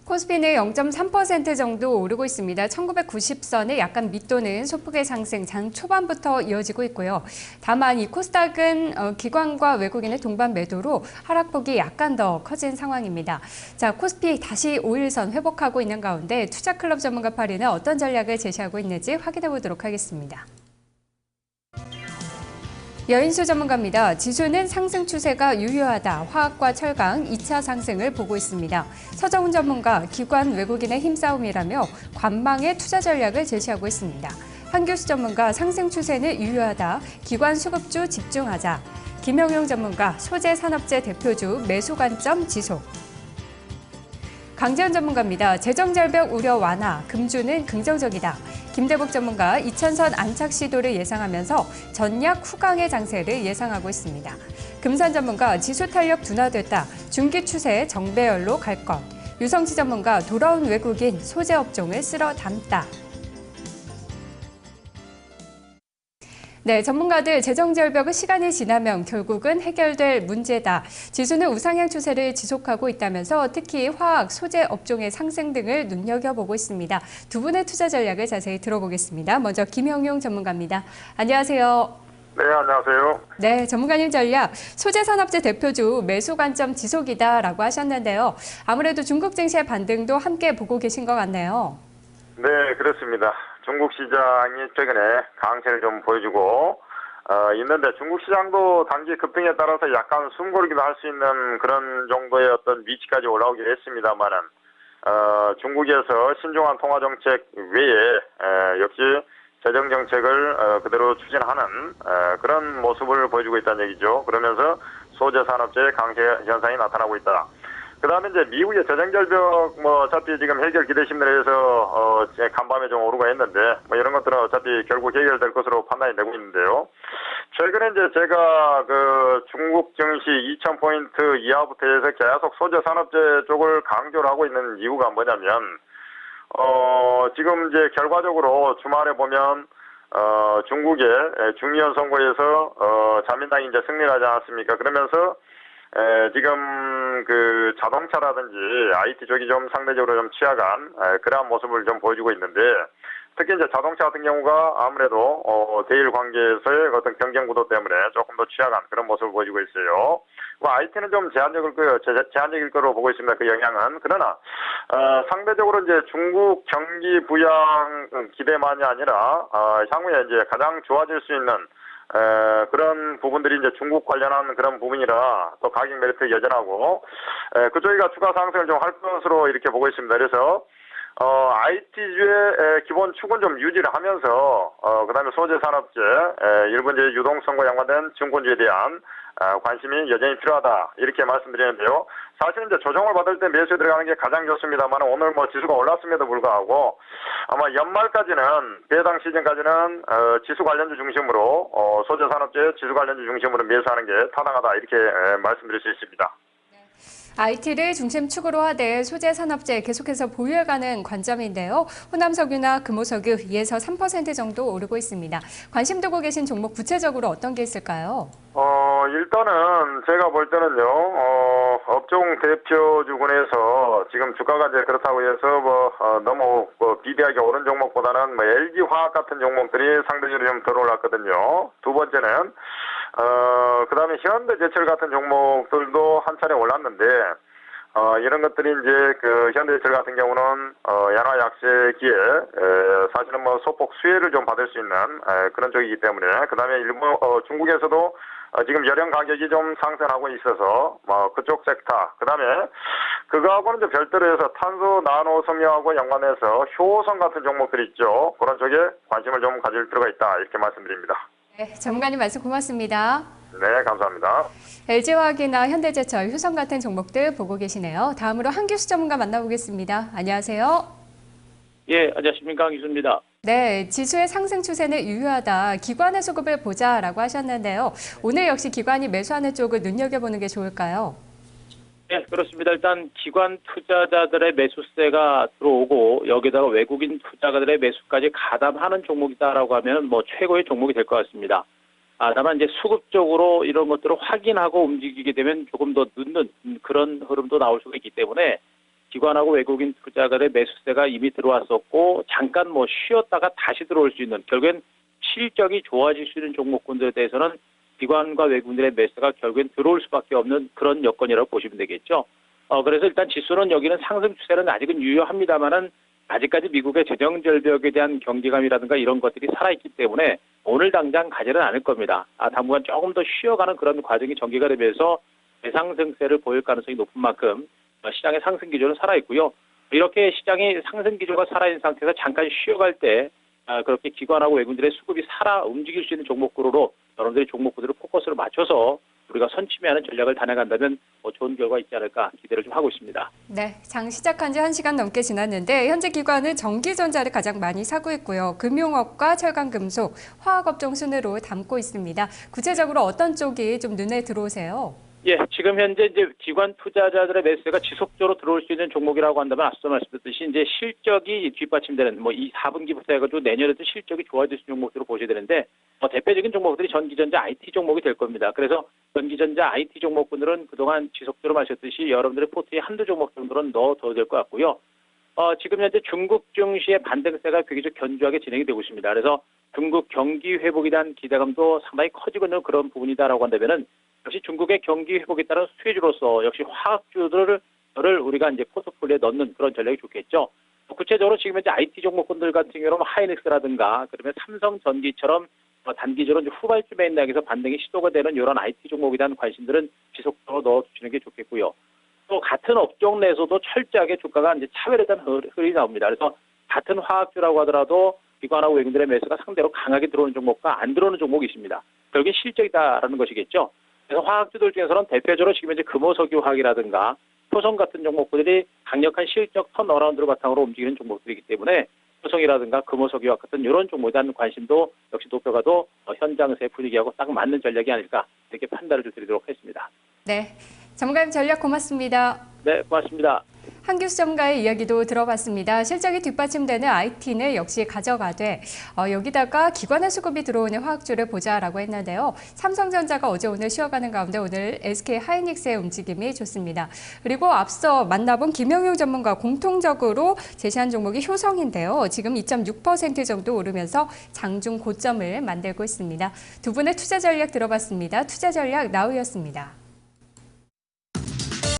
코스피는 0.3% 정도 오르고 있습니다. 1990선에 약간 밑도는 소폭의 상승 장 초반부터 이어지고 있고요. 다만 이 코스닥은 기관과 외국인의 동반 매도로 하락폭이 약간 더 커진 상황입니다. 자, 코스피 다시 5일선 회복하고 있는 가운데 투자클럽 전문가 파리는 어떤 전략을 제시하고 있는지 확인해 보도록 하겠습니다. 여인수 전문가입니다. 지수는 상승 추세가 유효하다. 화학과 철강 2차 상승을 보고 있습니다. 서정훈 전문가, 기관 외국인의 힘싸움이라며 관망의 투자 전략을 제시하고 있습니다. 한교수 전문가, 상승 추세는 유효하다. 기관 수급주 집중하자. 김영용 전문가, 소재 산업재 대표주 매수 관점 지속. 강재현 전문가입니다. 재정절벽 우려 완화, 금주는 긍정적이다. 김대복 전문가, 2000선 안착 시도를 예상하면서 전약 후강의 장세를 예상하고 있습니다. 금산 전문가, 지수 탄력 둔화됐다. 중기 추세 정배열로 갈 것. 유성치 전문가, 돌아온 외국인 소재 업종을 쓸어 담다. 네, 전문가들 재정절벽은 시간이 지나면 결국은 해결될 문제다. 지수는 우상향 추세를 지속하고 있다면서 특히 화학, 소재 업종의 상승 등을 눈여겨보고 있습니다. 두 분의 투자 전략을 자세히 들어보겠습니다. 먼저 김형용 전문가입니다. 안녕하세요. 네, 안녕하세요. 네, 전문가님 전략, 소재산업재 대표주 매수 관점 지속이다라고 하셨는데요. 아무래도 중국 증시의 반등도 함께 보고 계신 것 같네요. 네, 그렇습니다. 중국 시장이 최근에 강세를 좀 보여주고 있는데 중국 시장도 단기 급등에 따라서 약간 숨고르기도 할 수 있는 그런 정도의 어떤 위치까지 올라오긴 했습니다만은 중국에서 신중한 통화 정책 외에 역시 재정 정책을 그대로 추진하는 그런 모습을 보여주고 있다는 얘기죠. 그러면서 소재 산업재의 강세 현상이 나타나고 있다. 그 다음에 이제 미국의 재정절벽 어차피 지금 해결 기대심들에 의해서 간밤에 좀 오르고 했는데 이런 것들은 어차피 결국 해결될 것으로 판단이 되고 있는데요. 최근에 이제 제가 그 중국 증시 2000포인트 이하부터 해서 계속 소재 산업재 쪽을 강조를 하고 있는 이유가 뭐냐면 지금 이제 결과적으로 주말에 보면 중국의 중의원 선거에서 자민당이 이제 승리를 하지 않았습니까? 그러면서 지금 그 자동차라든지 IT 쪽이 좀 상대적으로 좀 취약한 그러한 모습을 좀 보여주고 있는데 특히 이제 자동차 같은 경우가 아무래도 대일 관계에서의 어떤 경쟁 구도 때문에 조금 더 취약한 그런 모습을 보여주고 있어요. IT는 좀 제한적일 거로 보고 있습니다. 그 영향은. 그러나 상대적으로 이제 중국 경기 부양 기대만이 아니라 향후에 이제 가장 좋아질 수 있는 그런 부분들이 이제 중국 관련한 그런 부분이라 또 가격 메리트 여전하고 그쪽이가 추가 상승을 좀 할 것으로 이렇게 보고 있습니다. 그래서 IT주의 기본 축은 좀 유지를 하면서 그다음에 소재 산업재 일본 이제 유동성과 연관된 증권주에 대한 관심이 여전히 필요하다 이렇게 말씀드리는데요. 사실은 이제 조정을 받을 때 매수에 들어가는 게 가장 좋습니다만 오늘 지수가 올랐음에도 불구하고 아마 연말까지는 배당 시즌까지는 지수 관련주 중심으로 소재 산업재 지수 관련주 중심으로 매수하는 게 타당하다 이렇게 말씀드릴 수 있습니다. IT를 중심축으로 하되 소재 산업재 계속해서 보유해가는 관점인데요. 호남석유나 금호석유 2에서 3% 정도 오르고 있습니다. 관심 두고 계신 종목 구체적으로 어떤 게 있을까요? 일단은 제가 볼 때는요, 업종 대표주군에서 지금 주가가 이제 그렇다고 해서 너무 비대하게 오른 종목보다는 LG 화학 같은 종목들이 상대적으로 좀 덜 올랐거든요. 두 번째는 그 다음에 현대제철 같은 종목들도 한 차례 올랐는데, 이런 것들이 이제 그 현대제철 같은 경우는, 연화 약세기에, 사실은 소폭 수혜를 좀 받을 수 있는, 그런 쪽이기 때문에, 그 다음에 중국에서도 지금 열연 가격이 좀 상승하고 있어서, 그쪽 섹터, 그 다음에 그거하고는 좀 별도로 해서 탄소 나노 섬유하고 연관해서 효성 같은 종목들이 있죠. 그런 쪽에 관심을 좀 가질 필요가 있다. 이렇게 말씀드립니다. 네, 전문가님 말씀 고맙습니다. 네, 감사합니다. LG화학이나 현대제철, 효성 같은 종목들 보고 계시네요. 다음으로 한교수 전문가 만나보겠습니다. 안녕하세요. 예, 안녕하십니까. 한교수입니다. 네, 지수의 상승 추세는 유효하다. 기관의 수급을 보자라고 하셨는데요. 오늘 역시 기관이 매수하는 쪽을 눈여겨보는 게 좋을까요? 네, 그렇습니다. 일단 기관 투자자들의 매수세가 들어오고 여기다가 외국인 투자자들의 매수까지 가담하는 종목이다라고 하면 최고의 종목이 될 것 같습니다. 다만 이제 수급적으로 이런 것들을 확인하고 움직이게 되면 조금 더 늦는 그런 흐름도 나올 수가 있기 때문에 기관하고 외국인 투자자들의 매수세가 이미 들어왔었고 잠깐 뭐 쉬었다가 다시 들어올 수 있는 결국엔 실적이 좋아질 수 있는 종목군들에 대해서는 기관과 외국인들의 매수가 결국엔 들어올 수밖에 없는 그런 여건이라고 보시면 되겠죠. 그래서 일단 지수는 여기는 상승 추세는 아직은 유효합니다만은 아직까지 미국의 재정 절벽에 대한 경계감이라든가 이런 것들이 살아있기 때문에 오늘 당장 가지는 않을 겁니다. 당분간 조금 더 쉬어가는 그런 과정이 전개가 되면서 대상승세를 보일 가능성이 높은 만큼 시장의 상승 기조는 살아있고요. 이렇게 시장의 상승 기조가 살아있는 상태에서 잠깐 쉬어갈 때 그렇게 기관하고 외국인들의 수급이 살아 움직일 수 있는 종목으로 여러분들이 종목군들을 포커스를 맞춰서 우리가 선취매하는 전략을 단행한다면 좋은 결과 있지 않을까 기대를 좀 하고 있습니다. 네, 장 시작한 지 1시간 넘게 지났는데 현재 기관은 전기전자를 가장 많이 사고 있고요. 금융업과 철강금속, 화학업종 순으로 담고 있습니다. 구체적으로 어떤 쪽이 좀 눈에 들어오세요? 예, 지금 현재 이제 기관 투자자들의 매수가 지속적으로 들어올 수 있는 종목이라고 한다면 앞서 말씀드렸듯이 이제 실적이 뒷받침되는 이 4분기부터 해가지고 내년에도 실적이 좋아질 수 있는 종목으로 보셔야 되는데 대표적인 종목들이 전기전자 IT 종목이 될 겁니다. 그래서 전기전자 IT 종목분들은 그동안 지속적으로 마셨듯이 여러분들의 포트에 한두 종목 정도는 넣어둬야 될 것 같고요. 지금 현재 중국 증시의 반등세가 비교적 견조하게 진행이 되고 있습니다. 그래서 중국 경기 회복에 대한 기대감도 상당히 커지고 있는 그런 부분이다라고 한다면은 역시 중국의 경기 회복에 따른 수혜주로서 역시 화학주들을 우리가 이제 포트폴리오에 넣는 그런 전략이 좋겠죠. 구체적으로 지금 현재 IT 종목군들 같은 경우는 하이닉스라든가 그러면 삼성전기처럼 단기적으로 이제 후발주 맥락에서 반등이 시도가 되는 이런 IT 종목에 대한 관심들은 지속적으로 넣어주시는 게 좋겠고요. 또 같은 업종 내에서도 철저하게 주가가 이제 차별에 대한 흐름이 나옵니다. 그래서 같은 화학주라고 하더라도 기관하고 외국인들의 매수가 상대로 강하게 들어오는 종목과 안 들어오는 종목이 있습니다. 결국엔 실적이다라는 것이겠죠. 그래서 화학주들 중에서는 대표적으로 지금 현재 금호석유화학이라든가 표성 같은 종목들이 강력한 실적 턴어라운드를 바탕으로 움직이는 종목들이기 때문에 표성이라든가 금호석유화학 같은 이런 종목에 대한 관심도 역시 높여가도 현장세 분위기하고 딱 맞는 전략이 아닐까 이렇게 판단을 좀 드리도록 하겠습니다. 네, 전문가님 전략 고맙습니다. 네, 고맙습니다. 한규수 전문가의 이야기도 들어봤습니다. 실적이 뒷받침되는 IT는 역시 가져가되 여기다가 기관의 수급이 들어오는 화학주를 보자라고 했는데요. 삼성전자가 어제 오늘 쉬어가는 가운데 오늘 SK 하이닉스의 움직임이 좋습니다. 그리고 앞서 만나본 김영용 전문가 공통적으로 제시한 종목이 효성인데요. 지금 2.6% 정도 오르면서 장중 고점을 만들고 있습니다. 두 분의 투자 전략 들어봤습니다. 투자 전략 나우였습니다.